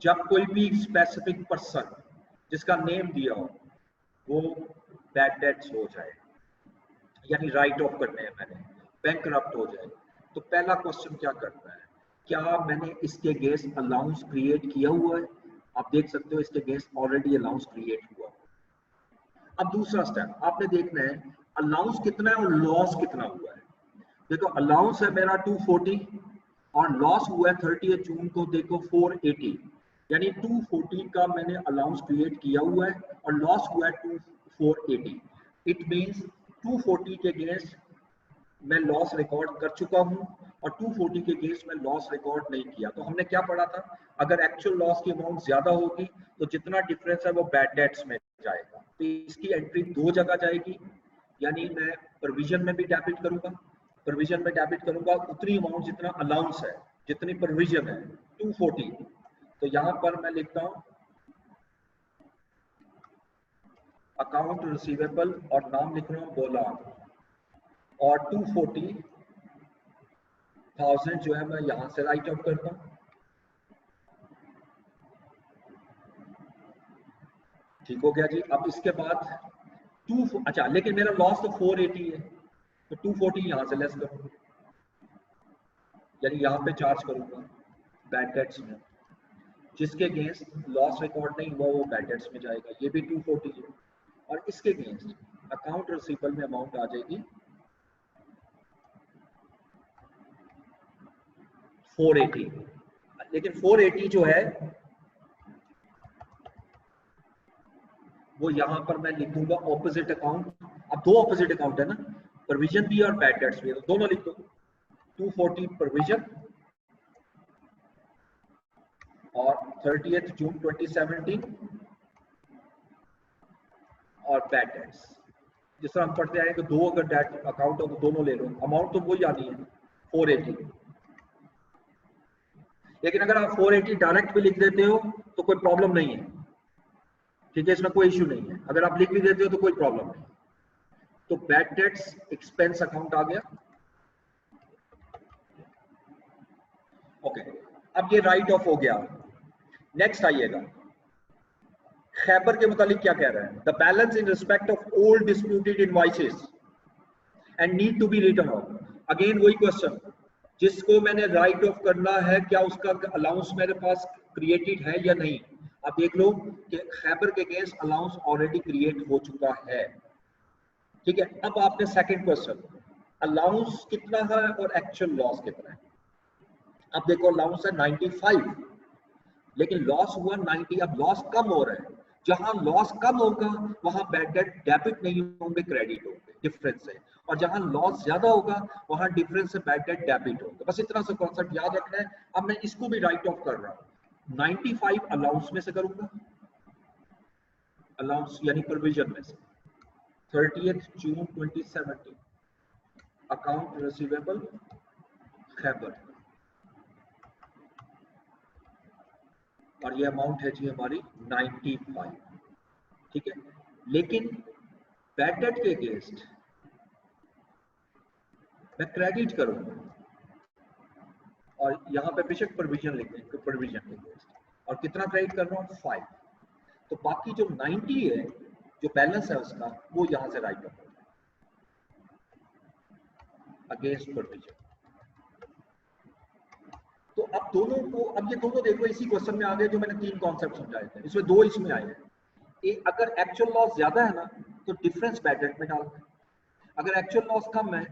जब कोई भी स्पेसिफिक पर्सन जिसका नेम दिया हो वो बैड डेट्स हो जाए, यानी राइट ऑफ करने हैं मैंने, बैंकरप्ट हो जाए, तो पहला क्वेश्चन क्या करता है, क्या मैंने इसके अगेंस्ट अलाउंस क्रिएट किया हुआ है? आप देख सकते हो इसके अगेंस्ट ऑलरेडी अलाउंस क्रिएट हुआ। अब दूसरा स्टेप आपने देखना है अलाउंस कितना है और लॉस कितना हुआ है। देखो अलाउंस है मेरा 240 और लॉस हुआ है 30 जून को देखो 480, यानी 240 का मैंने अलाउंस क्रिएट किया हुआ है और लॉस हुआ है 480। इट मींस 240 के अगेंस्ट मैं लॉस रिकॉर्ड कर चुका हूं और 240 के अगेंस्ट मैं लॉस रिकॉर्ड नहीं किया। तो हमने क्या पढ़ा था, अगर एक्चुअल लॉस की अमाउंट ज्यादा होगी तो जितना डिफरेंस है वो बैड डेट्स में जाएगा। तो इसकी एंट्री 2 जगह जाएगी, यानी मैं प्रोविजन में भी डेबिट करूंगा, प्रोविजन में डेबिट करूंगा उतनी अमाउंट जितना अलाउंस है, जितनी प्रोविजन है 240। तो यहां पर मैं लिखता हूं अकाउंट रिसीवेबल और नाम लिख रहा हूं बोलान और 240,000 जो है मैं यहां से राइट आउट करता हूं। ठीक हो गया जी। अब इसके बाद अच्छा लेकिन मेरा लॉस तो 480 है तो 240 यहां से लेस करूंगा, यानी यहां पे चार्ज करूंगा बैड डेट्स में, जिसके अगेंस्ट लॉस रिकॉर्ड नहीं हुआ वो बैड डेट्स में जाएगा, ये भी 240 है। और इसके अगेंस्ट अकाउंट रिसीवेबल में अमाउंट आ जाएगी 480, लेकिन 480 जो है वो यहां पर मैं लिखूंगा ऑपोजिट अकाउंट। अब 2 ऑपोजिट अकाउंट है ना, प्रोविजन भी और बैड डेट्स भी, तो दोनों लिख दो। 240 प्रोविजन और 30 जून 2017 और बैड डेट्स। जिस तरह हम पढ़ते आए कि 2 अगर डेट अकाउंट हो तो दोनों ले लो, अमाउंट तो वही आनी है 480। लेकिन अगर आप 480 डायरेक्ट भी लिख देते हो तो कोई प्रॉब्लम नहीं है, ठीक है, इसमें कोई इश्यू नहीं है। अगर आप लिख भी देते हो तो कोई प्रॉब्लम नहीं। तो बैड डेट्स एक्सपेंस अकाउंट आ गया। ओके, अब ये राइट ऑफ हो गया। नेक्स्ट आइएगा, खैबर के मुतालिक क्या कह रहा है, the balance in respect of old disputed invoices and need to be written off. Again वही क्वेश्चन, जिसको मैंने राइट ऑफ करना है क्या उसका अलाउंस मेरे पास क्रिएटेड है या नहीं। अब देख लो कि खैबर के अगेंस्ट अलाउंस ऑलरेडी क्रिएट हो चुका है, ठीक है। अब आपने सेकंड क्वेश्चन, अलाउंस कितना है और एक्चुअल लॉस कितना है। अब देखो अलाउंस है 95, लेकिन लॉस हुआ 90। अब लॉस कम हो रहा है, जहां लॉस कम होगा वहां बैड डेट डेबिट नहीं होंगे, क्रेडिट होंगे, डिफरेंस है। और जहां लॉस ज्यादा होगा वहां डिफरेंस से बैड डेट डेबिट होगा। बस इतना सा कॉन्सेप्ट याद रखना है। अब मैं इसको भी राइट ऑफ कर रहा हूं, 95 अलाउंस में से करूंगा, अलाउंस यानी प्रोविजन में से। 30th जून 2017 अकाउंट रिसीवेबल खैबर, और ये अमाउंट है जी हमारी 95, ठीक है। लेकिन बैड डेट के अगेंस्ट मैं क्रेडिट करूंगा, और यहां पे बेशक प्रोविजन लिख दें, प्रोविजन के अगेंस्ट, और कितना क्रेडिट कर रहा हूं 5। तो बाकी जो 90 है, जो बैलेंस है उसका, वो यहां से राइट ऑफ अगेंस्ट प्रोविजन। तो अब दोनों को, अब ये दोनों देखो इसी क्वेश्चन में आ गए जो मैंने 3 कॉन्सेप्ट समझाए थे, इसमें 2 इसमें आए हैं। अगर एक्चुअल लॉस ज्यादा है ना तो डिफरेंस बैड डेट में डालना है, अगर एक्चुअल लॉस कम है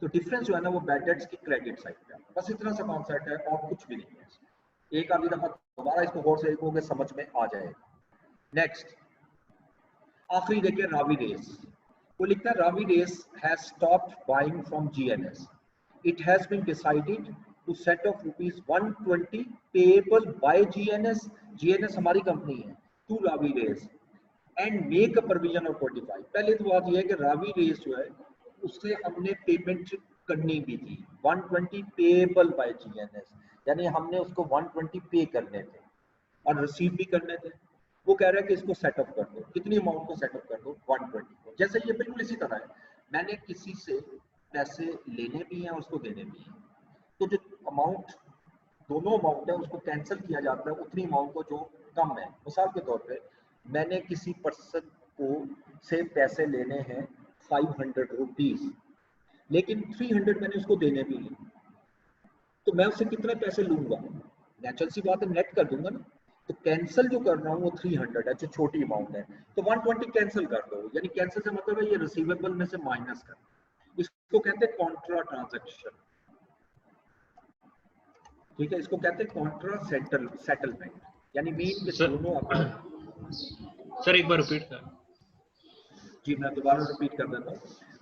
तो डिफरेंस जो है ना वो बैड डेट्स की क्रेडिट साइड पे। बस इतना सा कॉन्सेप्ट है और कुछ भी नहीं है। एक आधी दफा दोबारा इसको गौर से देखोगे समझ में आ जाएगा। नेक्स्ट, आखिरी देखिए रावी रेस, वो लिखता है Ravi Race has stopped buying from GNS, it has been decided to set off ₹120 payable by GNS, GNS हमारी कंपनी है, to Ravi Race and make a provision of 45। पहले तो बात यह है कि रावी रेस जो है उससे हमने पेमेंट करनी भी थी, 120 पेएबल बाय जीएनएस, यानी हमने उसको 120 पे करने थे और रिसीव भी करने थे। वो कह रहा है कि इसको सेटअप कर दो, कितनी अमाउंट को सेटअप कर दो, 120 को। जैसे ये बिल्कुल इसी तरह है, मैंने किसी से पैसे लेने भी हैं और उसको देने भी हैं, तो जो अमाउंट, दोनों अमाउंट है उसको कैंसिल किया जाता है उतनी अमाउंट को जो कम है। मिसाल के तौर पे मैंने किसी पर्सन को से पैसे लेने हैं 500 रुपीज, लेकिन 300 मैंने उसको देने भी हैं, तो मैं उससे कितने पैसे लूंगा, नेचुरल सी बात है नेट कर दूंगा ना। तो कैंसिल जो कर रहा हूँ वो 300 है, जो छोटी अमाउंट है, तो 120 कैंसिल कर दो, यानी कैंसिल से मतलब है ये रिसीवेबल में से माइनस कर, इसको कहते हैं कॉन्ट्रा ट्रांजैक्शन, ठीक है। इसको कहते हैं कॉन्ट्रा सेटलमेंट, यानी मीन के दोनों अकाउंट। सर एक बार रिपीट कर। जी मैं दोबारा रिपीट कर देता हूँ।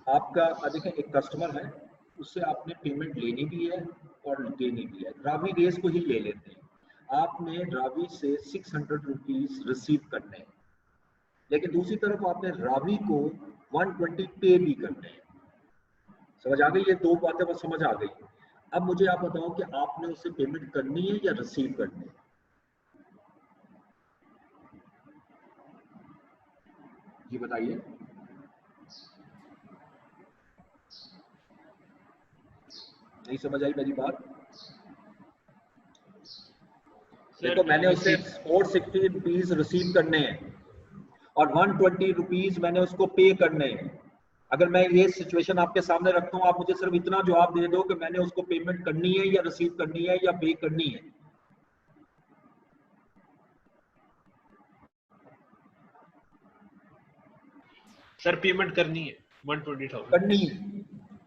आपका देखें एक कस्टमर है, उससे आपने पेमेंट लेनी भी है और देनी भी है, रावी रेस को ही ले लेते हैं। आपने रावी से 600 रुपीज रिसीव करने हैं, लेकिन दूसरी तरफ आपने रावी को 120 पे भी करने हैं। समझ आ गई? ये 2 बातें बस समझ आ गई। अब मुझे आप बताओ कि आपने उससे पेमेंट करनी है या रिसीव करनी है? जी बताइए। नहीं समझ आई मेरी बात? देखो मैंने उससे 460 रुपीज रिसीव करने हैं और 120 रुपीज मैंने उसको पे करने हैं। अगर मैं ये सिचुएशन आपके सामने रखता हूँ, आप मुझे सिर्फ इतना जवाब दे दो कि मैंने उसको पेमेंट करनी है या रिसीव करनी है या पे करनी है। सर पेमेंट करनी है 120,000 करनी है,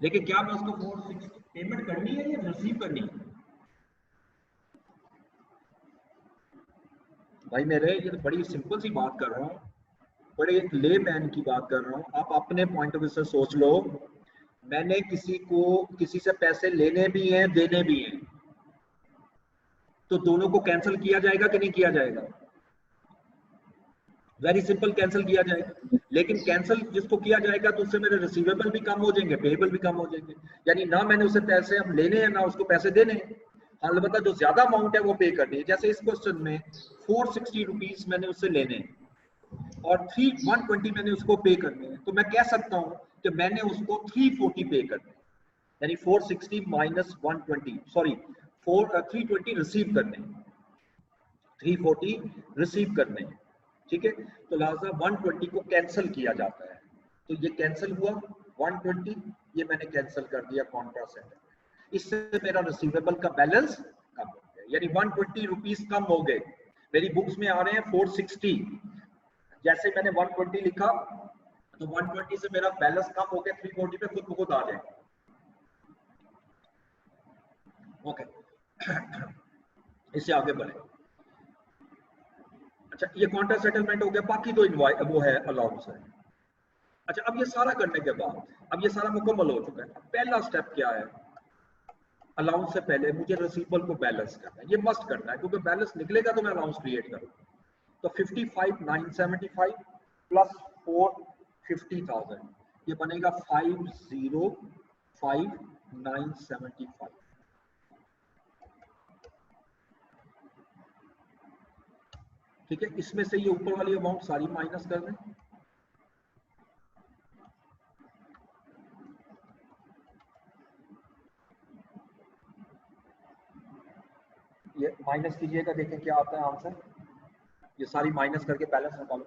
लेकिन क्या मैं उसको 460 पेमेंट करनी है या रिसीव करनी है? भाई मेरे, ये तो बड़ी सिंपल सी बात कर रहा हूँ, बड़े एक ले मैन की बात कर रहा हूँ। आप अपने पॉइंट ऑफ व्यू से सोच लो, मैंने किसी से पैसे लेने भी हैं देने भी हैं, तो दोनों को कैंसिल किया जाएगा कि नहीं किया जाएगा? वेरी सिंपल, कैंसिल किया जाएगा। लेकिन कैंसिल जिसको किया जाएगा तो उससे मेरे रिसीवेबल भी कम हो जाएंगे, पेएबल भी कम हो जाएंगे, यानी ना मैंने उसे पैसे अब लेने हैं ना उसको पैसे देने हैं। अलबत्ता जो ज्यादा अमाउंट है वो पे करनी है। जैसे इस क्वेश्चन में 460 रुपीज मैंने उससे लेने हैं और 120 मैंने उसको पे करने हैं, तो मैं कह सकता हूं कि मैंने उसको 340 पे करने हैं, यानी 460 माइनस 120, सॉरी 320 रिसीव करने हैं, 340 रिसीव करने हैं, ठीक है। तो लिहाजा 120 को कैंसिल किया जाता है, तो ये कैंसिल हुआ 120, ये मैंने कैंसिल कर दिया कॉन्ट्रा सेटलमेंट। इससे मेरा रिसीवेबल का बैलेंस कम हो गया, यानी 120 रुपीज कम हो गए। मेरी बुक्स में आ रहे हैं 460। जैसे मैंने 120 लिखा तो 120 से मेरा बैलेंस कम हो गया 340 पे खुद ब खुद आ जाए। ओके इससे आगे बढ़े। अच्छा ये कॉन्ट्रा सेटलमेंट हो गया, बाकी तो वो है अलाउंस है। अच्छा अब ये सारा करने के बाद अब ये सारा मुकम्मल हो चुका है, पहला स्टेप क्या है? अलाउंस से पहले मुझे रिसीवेबल को बैलेंस करना है, ये मस्ट करना है क्योंकि बैलेंस निकलेगा तो मैं अलाउंस क्रिएट करूंगा। तो 55,975 प्लस 450,000 ये बनेगा 50,5,975। ठीक है, इसमें से ये ऊपर वाली अमाउंट सारी माइनस कर दें। ये माइनस कीजिएगा, देखें क्या आता है आंसर। ये सारी माइनस करके बैलेंस निकालो।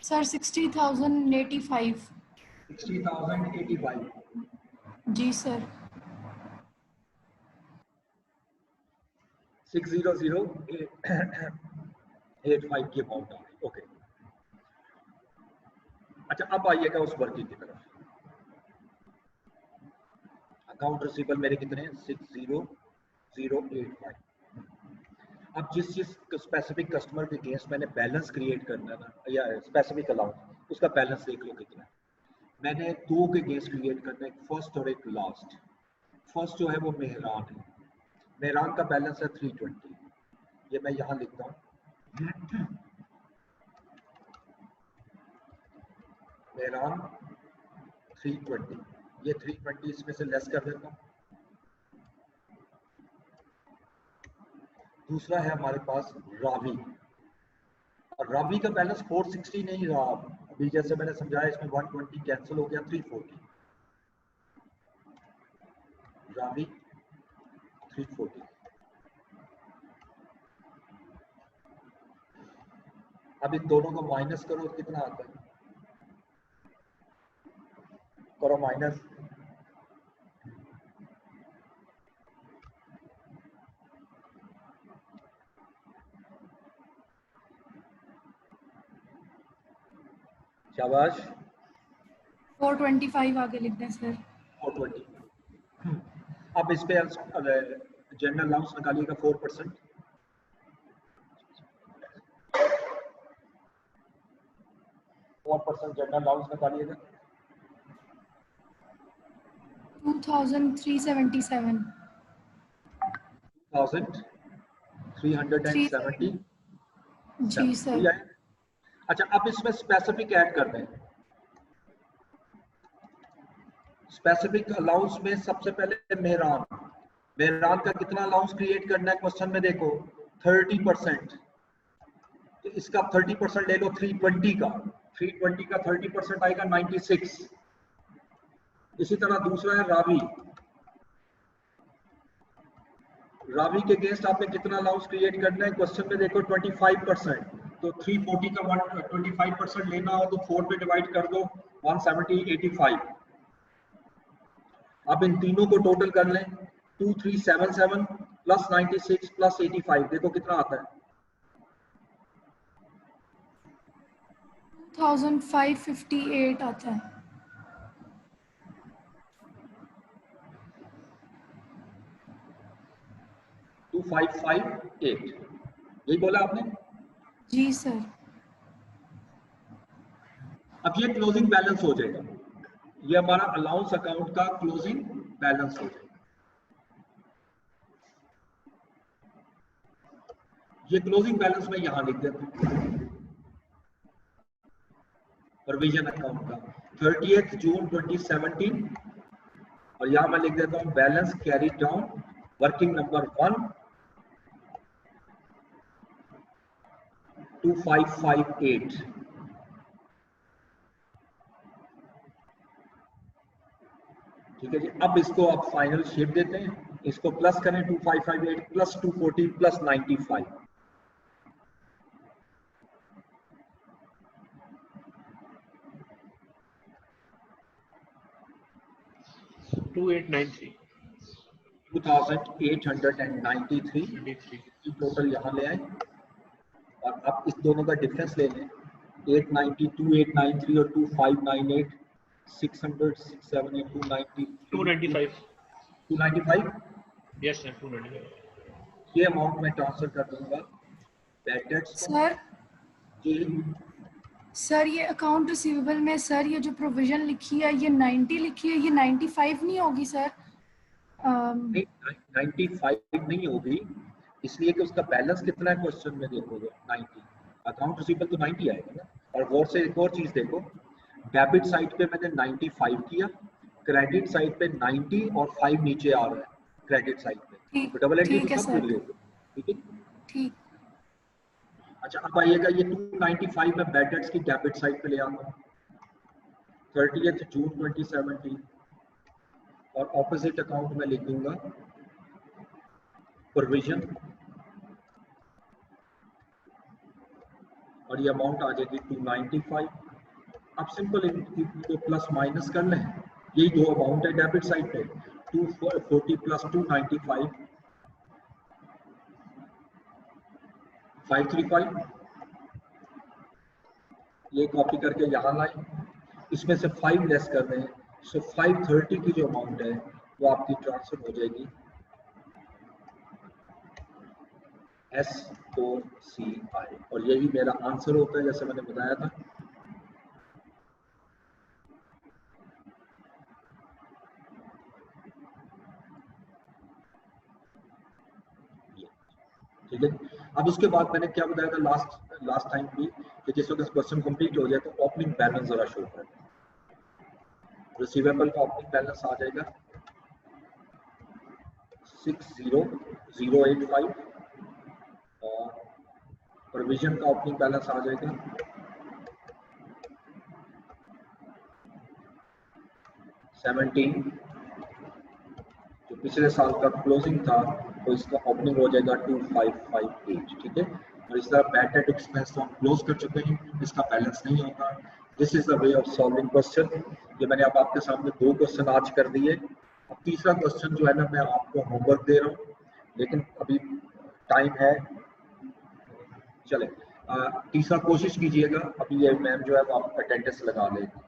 सर 60,085। 60,085। जी सर। 600,85 की अमाउंट आ गई। ओके अच्छा अब आइएगा उस वर्किंग की तरफ। अकाउंट रिसीवेबल मेरे कितने हैं? 600,085। अब जिस स्पेसिफिक कस्टमर के अगेंस्ट मैंने बैलेंस क्रिएट करना है ना, या स्पेसिफिक अलाउंस, उसका बैलेंस देख लो कितना है। मैंने दो के अगेंस्ट क्रिएट करना है, एक फर्स्ट और एक लास्ट। फर्स्ट जो है वो मेहरान है, मेहरान का बैलेंस है 320। ये मैं यहां लिखता हूं, मेहरान 320। ये 320 इसमें से लेस कर देता हूं। दूसरा है हमारे पास रावी, और रावी का बैलेंस 460 नहीं रहा। अभी जैसे मैंने समझाया इसमें 120 कैंसिल हो गया, 340। रावी 340। अब इन दोनों को माइनस करो, कितना आता है? करो माइनस। शाबाश। 425 आगे लिख दें सर। 420। अब इस पे जनरल अलाउंस निकालिएगा 4%। 4% जनरल अलाउंस निकालिएगा। 2,377। 2,370। जी सर। अच्छा अब इसमें स्पेसिफिक ऐड कर दें। स्पेसिफिक अलाउंस में सबसे पहले मेहरान का कितना अलाउंस क्रिएट करना है क्वेश्चन में देखो, 30%। तो इसका 30% ले लो 320 का। 320 का 30% आएगा 96। इसी तरह दूसरा है रावी के अगेंस्ट आपने कितना अलाउंस क्रिएट करना है क्वेश्चन में देखो, 25%। तो 340 का 25% लेना हो तो 4 पे डिवाइड कर दो, 170, 85। अब इन तीनों को टोटल कर लें, 2377 प्लस 96 प्लस 85, देखो कितना आता है? 2,558 आता है। टू 558 यही बोला आपने? जी सर। अब ये क्लोजिंग बैलेंस हो जाएगा, ये हमारा अलाउंस अकाउंट का क्लोजिंग बैलेंस हो जाएगा। ये क्लोजिंग बैलेंस मैं यहां लिख देता हूं, प्रोविजन अकाउंट का 30th जून 2017, और यहां मैं लिख देता हूं balance carry down working number 1 2558। ठीक है जी। अब इसको आप फाइनल शेप देते हैं, इसको प्लस करें 2558 प्लस 240 प्लस 95। 2893 2893 टोटल यहाँ ले आए और आप इस दोनों का डिफरेंस ले लें 892 893 और 2598 600 678 290 295 यस सर 295 ये अमाउंट मैं ट्रांसफर कर दूंगा बैड डेट्स सर जी सर ये अकाउंट रिसीवेबल में सर ये जो प्रोविजन लिखी है ये 90 लिखी है, ये 95 नहीं होगी सर? नहीं 95 नहीं होगी इसलिए कि उसका बैलेंस कितना है क्वेश्चन में देखोगे 90 अकाउंट रिसीवेबल तो 90 आएगा ना। और गौर से एक और चीज देखो डेबिट साइड पे मैंने 95 किया क्रेडिट साइड पे 90 और 5 नीचे आ रहा है क्रेडिट साइड पे तो डबल एंट्री ठीक है सब सर। भूल गए ठीक है। ठीक। अच्छा अब आइएगा ये 295 में बैड डेट्स की डेबिट साइड पे ले आऊंगा 30th जून 2017 और ऑपोजिट अकाउंट में लिख दूंगा प्रोविजन और ये अमाउंट आ जाएगी 295। अब सिंपल इनको प्लस माइनस कर लें यही दो अमाउंट है डेबिट साइड पे 240 प्लस 295 535 ये कॉपी करके यहाँ लाए इसमें से 5 लेस कर रहे हैं सो 530 की जो अमाउंट है वो आपकी ट्रांसफर हो जाएगी S4CI और यही मेरा आंसर होता है जैसे मैंने बताया था। ठीक है अब उसके बाद मैंने क्या बताया था लास्ट टाइम भी कि जिस वक्त क्वेश्चन कंप्लीट हो जाए तो ओपनिंग बैलेंस जरा शो कर रिसीवेबल का ओपनिंग बैलेंस आ जाएगा 60085 और प्रोविजन का ओपनिंग बैलेंस आ जाएगा 17 जो पिछले साल का क्लोजिंग था तो इसका ओपनिंग हो जाएगा 2558 ठीक है। और इस तरह बैड डेट एक्सपेंस तो हम क्लोज कर चुके हैं इसका बैलेंस नहीं होता। This is the way of solving question. ये मैंने अब आपके सामने 2 क्वेश्चन आज कर दिए। अब तीसरा क्वेश्चन जो है ना मैं आपको होमवर्क दे रहा हूँ लेकिन अभी टाइम है चले तीसरा कोशिश कीजिएगा अभी ये मैम जो है वो आप अटेंडेंस लगा लेगी।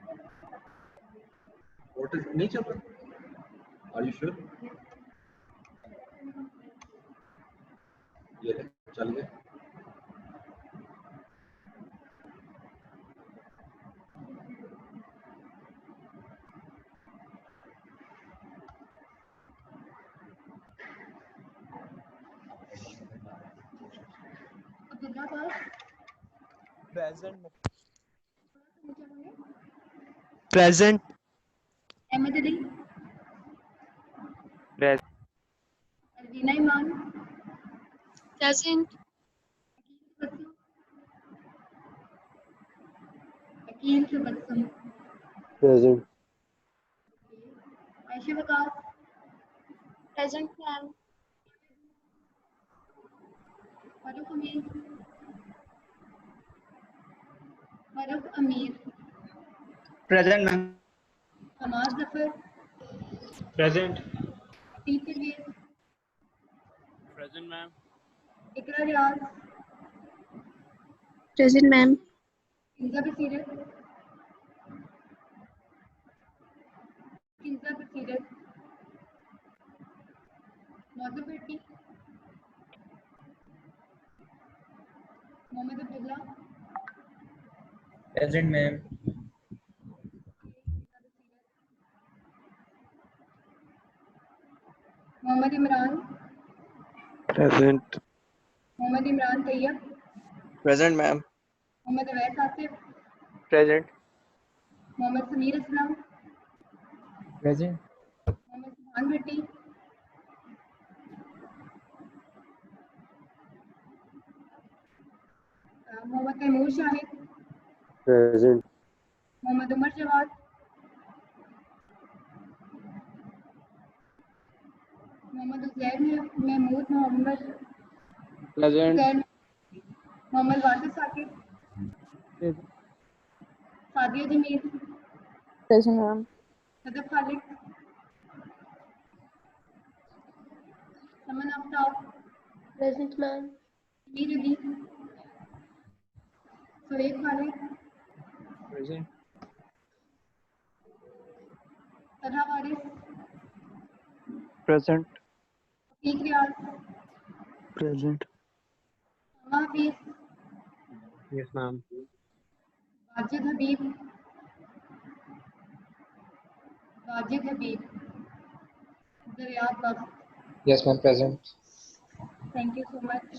नोटिस नहीं चल रहा आर यू श्योर ये चल गए Present. अहमद अली, Present. अलवीना ईमान, Present. Aqeel Tabassum, Present. Ayesha Waqas, Present, ma'am. Farooq अमीर, Farooq Amir, Present, ma'am. Hammad Zafar, present Atiq Parvez, Present, ma'am. Iqra Riyaz, Present, ma'am. Kinza Basirat, मौजूद बेटी, Mohammad Abdullah, Present, ma'am. Mohammad Imran, Present. Mohammad Imran Tayyab, Present, ma'am. Mohammad Awais Asif, Present. Mohammad Sameer Aslam, Present. Mohammad सुभान भट्टी, Mohammad Taimur Shahid, Present. Mohammad Umar Jawad, Mohammad Uzair Mahmood Mohammad Present. Uzair, Mohammad Wasif Saqib, Sadia Jameel, Present, ma'am. Sadaf Khalid, Saman Aftab. Present, ma'am. Mir Ali. Sohaib Khalid. Present. Talha Waris. Present. Afiq Riyaz. Present. Amma Hafiz. Yes, ma'am. Wajid Habib. Wajid Habib. Daryab Bakht. Yes, ma'am. Present. Thank you so much.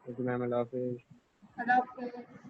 Thank you, ma'am. Allah Hafiz. Allah Hafiz.